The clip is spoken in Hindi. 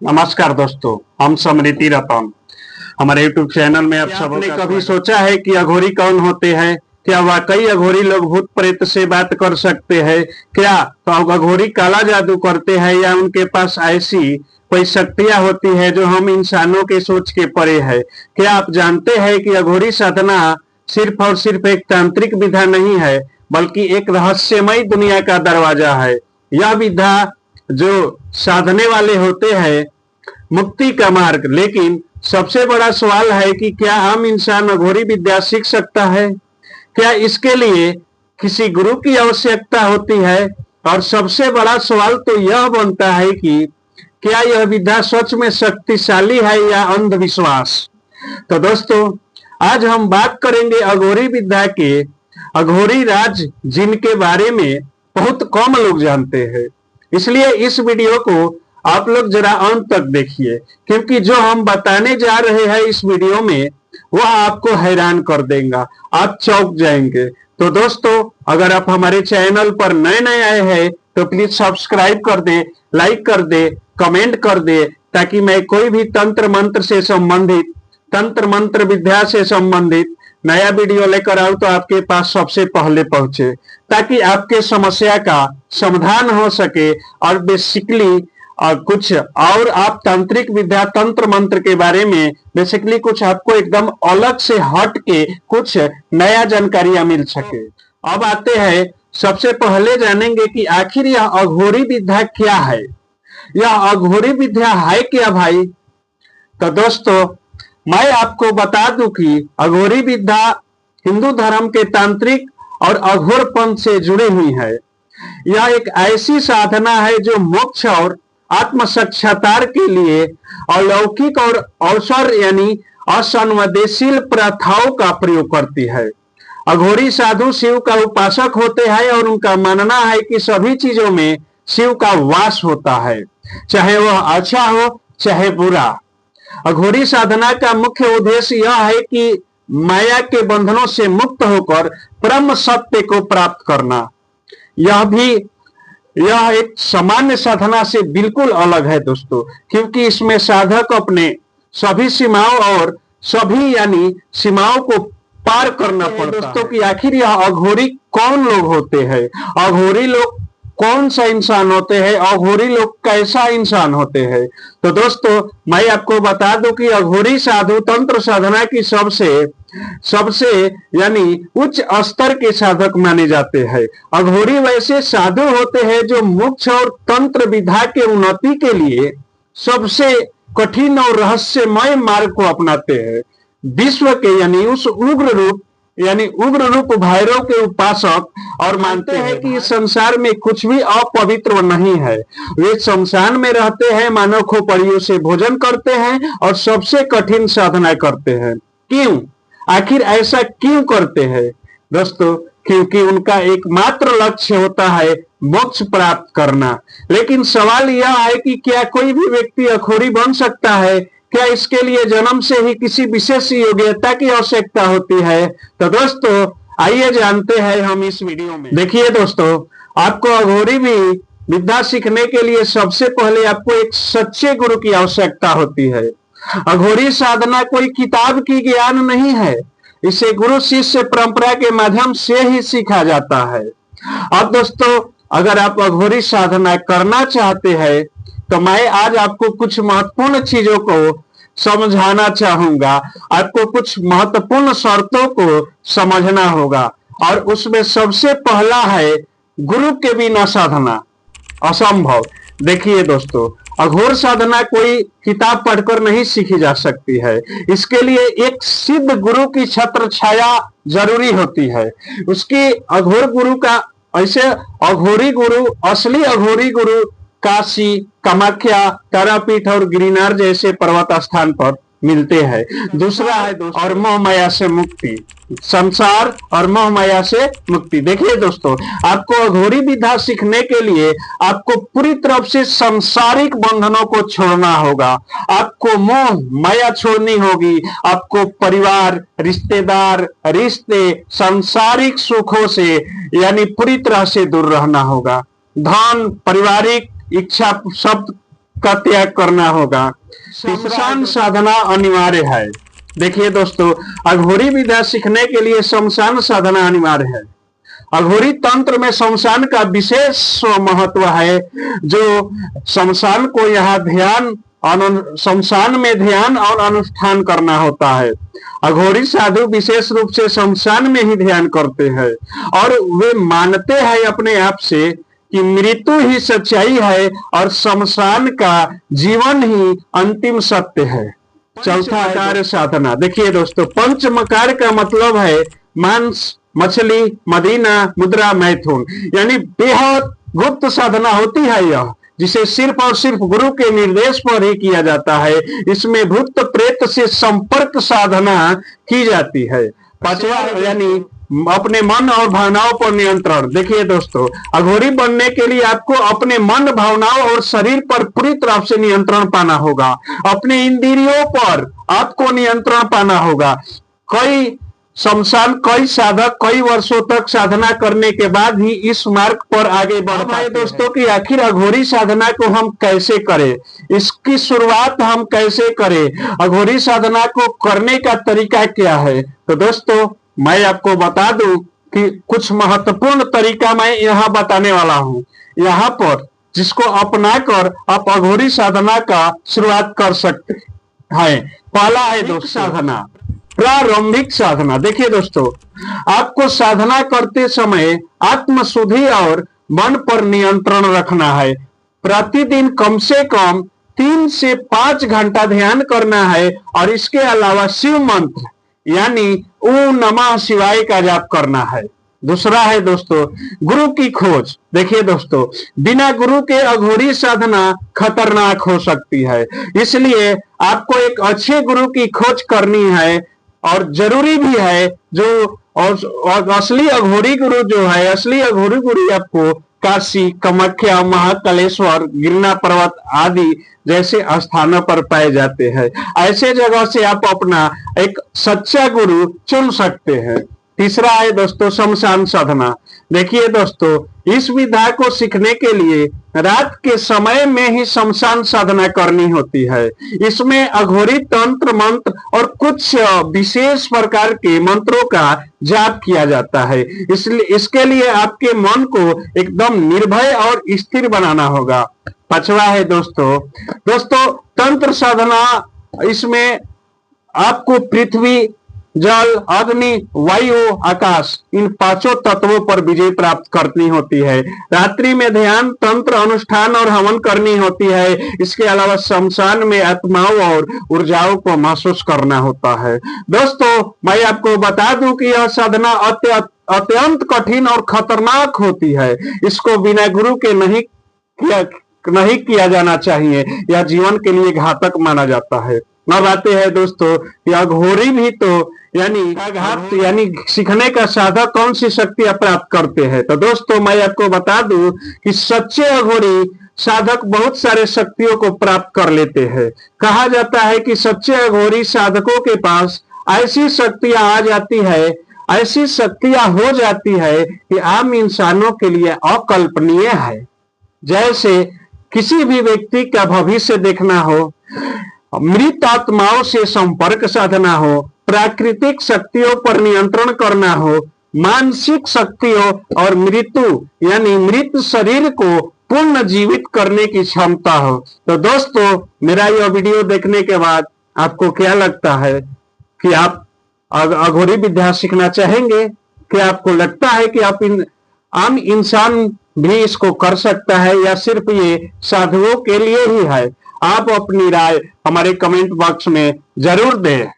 नमस्कार दोस्तों, हम समृति रतन हमारे YouTube चैनल में आप सबने कभी सोचा है कि अघोरी कौन होते हैं? क्या वाकई अघोरी लोग भूत प्रेत से बात कर सकते हैं? क्या तो अघोरी काला जादू करते हैं या उनके पास ऐसी कोई शक्तियां होती है जो हम इंसानों के सोच के परे है? क्या आप जानते हैं कि अघोरी साधना सिर्फ और सिर्फ एक तांत्रिक विधा नहीं है, बल्कि एक रहस्यमय दुनिया का दरवाजा है। यह विधा जो साधने वाले होते हैं मुक्ति का मार्ग। लेकिन सबसे बड़ा सवाल है कि क्या आम इंसान अघोरी विद्या सीख सकता है? क्या इसके लिए किसी गुरु की आवश्यकता होती है? और सबसे बड़ा सवाल तो यह बनता है कि क्या यह विद्या सच में शक्तिशाली है या अंधविश्वास? तो दोस्तों, आज हम बात करेंगे अघोरी विद्या के अघोरी राज, जिनके बारे में बहुत कम लोग जानते हैं। इसलिए इस वीडियो को आप लोग जरा अंत तक देखिए, क्योंकि जो हम बताने जा रहे हैं इस वीडियो में वह आपको हैरान कर देगा, आप चौंक जाएंगे। तो दोस्तों, अगर आप हमारे चैनल पर नए नए आए हैं तो प्लीज सब्सक्राइब कर दे, लाइक कर दे, कमेंट कर दे, ताकि मैं कोई भी तंत्र मंत्र से संबंधित, तंत्र मंत्र विद्या से संबंधित नया वीडियो लेकर आऊं तो आपके पास सबसे पहले पहुंचे, ताकि आपके समस्या का समाधान हो सके। और बेसिकली कुछ और आप तांत्रिक विद्या, तंत्र मंत्र के बारे में बेसिकली कुछ आपको एकदम अलग से हट के कुछ नया जानकारियां मिल सके। अब आते हैं, सबसे पहले जानेंगे कि आखिर यह अघोरी विद्या क्या है। यह अघोरी विद्या है क्या भाई? तो दोस्तों, मैं आपको बता दूं कि अघोरी विद्या हिंदू धर्म के तांत्रिक और अघोर पंथ से जुड़ी हुई है। यह एक ऐसी साधना है जो मोक्ष और आत्म साक्षात्कार के लिए अलौकिक और अवसर यानी असंवेदनशील प्रथाओं का प्रयोग करती है। अघोरी साधु शिव का उपासक होते हैं और उनका मानना है कि सभी चीजों में शिव का वास होता है, चाहे वह अच्छा हो चाहे बुरा। अघोरी साधना का मुख्य उद्देश्य यह है कि माया के बंधनों से मुक्त होकर परम सत्य को प्राप्त करना। यह एक सामान्य साधना से बिल्कुल अलग है दोस्तों, क्योंकि इसमें साधक अपने सभी सीमाओं और सभी यानी सीमाओं को पार करना पड़ता है। दोस्तों कि आखिर यह अघोरी कौन लोग होते हैं? अघोरी लोग कौन सा इंसान होते हैं? अघोरी लोग कैसा इंसान होते हैं? तो दोस्तों, मैं आपको बता दूं कि अघोरी साधु तंत्र साधना की सबसे यानी उच्च स्तर के साधक माने जाते हैं। अघोरी वैसे साधु होते हैं जो मोक्ष और तंत्र विद्या के उन्नति के लिए सबसे कठिन और रहस्यमय मार्ग को अपनाते हैं। विश्व के यानी उस उग्र रूप भैरव के उपासक और मानते हैं कि इस संसार में कुछ भी अपवित्र नहीं है। वे शमशान में रहते हैं, मानव खोपड़ियों से भोजन करते हैं और सबसे कठिन साधना करते हैं। क्यों? आखिर ऐसा क्यों करते हैं दोस्तों? क्योंकि उनका एकमात्र लक्ष्य होता है मोक्ष प्राप्त करना। लेकिन सवाल यह है कि क्या कोई भी व्यक्ति अघोरी बन सकता है? क्या इसके लिए जन्म से ही किसी विशेष योग्यता की आवश्यकता होती है? तो दोस्तों, आइए जानते हैं हम इस वीडियो में। देखिए दोस्तों, आपको अघोरी भी विद्या सीखने के लिए सबसे पहले आपको एक सच्चे गुरु की आवश्यकता होती है। अघोरी साधना कोई किताब की ज्ञान नहीं है, इसे गुरु शिष्य परंपरा के माध्यम से ही सीखा जाता है। अब दोस्तों, अगर आप अघोरी साधना करना चाहते हैं तो मैं आज आपको कुछ महत्वपूर्ण चीजों को समझाना चाहूंगा। आपको कुछ महत्वपूर्ण शर्तों को समझना होगा, और उसमें सबसे पहला है गुरु के बिना साधना असंभव। देखिए दोस्तों, अघोर साधना कोई किताब पढ़कर नहीं सीखी जा सकती है। इसके लिए एक सिद्ध गुरु की छत्र छाया जरूरी होती है। उसकी अघोर गुरु का ऐसे अघोरी गुरु, असली अघोरी गुरु काशी, कामाख्या, तारापीठ और गिरिनार जैसे पर्वत स्थान पर मिलते हैं। दूसरा है और मोह माया से मुक्ति, संसार और मोह माया से मुक्ति। देखिए दोस्तों, आपको अघोरी विद्या सीखने के लिए आपको पूरी तरफ से सांसारिक बंधनों को छोड़ना होगा। आपको मोह माया छोड़नी होगी। आपको परिवार, रिश्तेदार, रिश्ते, सांसारिक सुखों से यानी पूरी तरह से दूर रहना होगा। धन, पारिवारिक इच्छा सब का त्याग करना होगा। शमशान साधना अनिवार्य है। देखिए दोस्तों, अघोरी विद्या सीखने के लिए शमशान साधना अनिवार्य है। अघोरी तंत्र में शमशान का विशेष महत्व है, जो शमशान को यहाँ ध्यान, शमशान में ध्यान और अनुष्ठान करना होता है। अघोरी साधु विशेष रूप से शमशान में ही ध्यान करते हैं और वे मानते हैं अपने आप से कि मृत्यु ही सच्चाई है और शमशान का जीवन ही अंतिम सत्य है। चौथा मकार साधना। देखिए दोस्तों, पंच मकार का मतलब है मांस, मछली, मदीना, मुद्रा, मैथुन, यानी बेहद गुप्त साधना होती है यह, जिसे सिर्फ और सिर्फ गुरु के निर्देश पर ही किया जाता है। इसमें भूत प्रेत से संपर्क साधना की जाती है। पांचवा यानी अपने मन और भावनाओं पर नियंत्रण। देखिए दोस्तों, अघोरी बनने के लिए आपको अपने मन, भावनाओं और शरीर पर पूरी तरह से नियंत्रण पाना होगा। अपने इंद्रियों पर आपको नियंत्रण पाना होगा। कई साधक कई वर्षों तक साधना करने के बाद ही इस मार्ग पर आगे बढ़ पाते हैं। दोस्तों कि आखिर अघोरी साधना को हम कैसे करें, इसकी शुरुआत हम कैसे करें, अघोरी साधना को करने का तरीका क्या है, तो दोस्तों मैं आपको बता दूं कि कुछ महत्वपूर्ण तरीका मैं यहाँ बताने वाला हूँ यहाँ पर, जिसको अपनाकर आप अघोरी साधना का शुरुआत कर सकते हैं। पहला है दोस्तों साधना, प्रारंभिक साधना। देखिए दोस्तों, आपको साधना करते समय आत्मशुद्धि और मन पर नियंत्रण रखना है। प्रतिदिन कम से कम 3 से 5 घंटा ध्यान करना है और इसके अलावा शिव मंत्र यानी ओम नमः शिवाय का जाप करना है। दूसरा है दोस्तों गुरु की खोज। देखिए दोस्तों, बिना गुरु के अघोरी साधना खतरनाक हो सकती है, इसलिए आपको एक अच्छे गुरु की खोज करनी है और जरूरी भी है। जो और असली अघोरी गुरु जो है, असली अघोरी गुरु आपको काशी, कामाख्या, महाकालेश्वर, गिरना पर्वत आदि जैसे स्थानों पर पाए जाते हैं। ऐसे जगह से आप अपना एक सच्चा गुरु चुन सकते हैं। तीसरा है दोस्तों शमशान साधना। देखिए दोस्तों, इस विधा को सीखने के लिए रात के समय में ही शमशान साधना करनी होती है। इसमें अघोरी तंत्र मंत्र और कुछ विशेष प्रकार के मंत्रों का जाप किया जाता है। इसलिए इसके लिए आपके मन को एकदम निर्भय और स्थिर बनाना होगा। पांचवा है दोस्तों तंत्र साधना। इसमें आपको पृथ्वी, जल, अग्नि, वायु, आकाश, इन 5 तत्वों पर विजय प्राप्त करनी होती है। रात्रि में ध्यान, तंत्र अनुष्ठान और हवन करनी होती है। इसके अलावा शमशान में आत्माओं और ऊर्जाओं को महसूस करना होता है। दोस्तों मैं आपको बता दूं कि यह साधना अत्यंत कठिन और खतरनाक होती है। इसको बिना गुरु के नहीं किया जाना चाहिए। यह जीवन के लिए घातक माना जाता है। अब आते हैं दोस्तों कि अघोरी भी तो यानी सीखने का साधक कौन सी शक्तियां प्राप्त करते हैं। तो दोस्तों मैं आपको बता दूं कि सच्चे अघोरी साधक बहुत सारे शक्तियों को प्राप्त कर लेते हैं। कहा जाता है कि सच्चे अघोरी साधकों के पास ऐसी शक्तियां आ जाती है, ऐसी शक्तियां हो जाती है कि आम इंसानों के लिए अकल्पनीय है। जैसे किसी भी व्यक्ति का भविष्य देखना हो, मृत आत्माओं से संपर्क साधना हो, प्राकृतिक शक्तियों पर नियंत्रण करना हो, मानसिक शक्तियों और मृत्यु यानी मृत शरीर को पुनः जीवित करने की क्षमता हो। तो दोस्तों मेरा यह वीडियो देखने के बाद आपको क्या लगता है कि आप अघोरी विद्या सीखना चाहेंगे? क्या आपको लगता है कि आप आम इंसान भी इसको कर सकता है या सिर्फ ये साधुओं के लिए ही है? आप अपनी राय हमारे कमेंट बॉक्स में जरूर दें।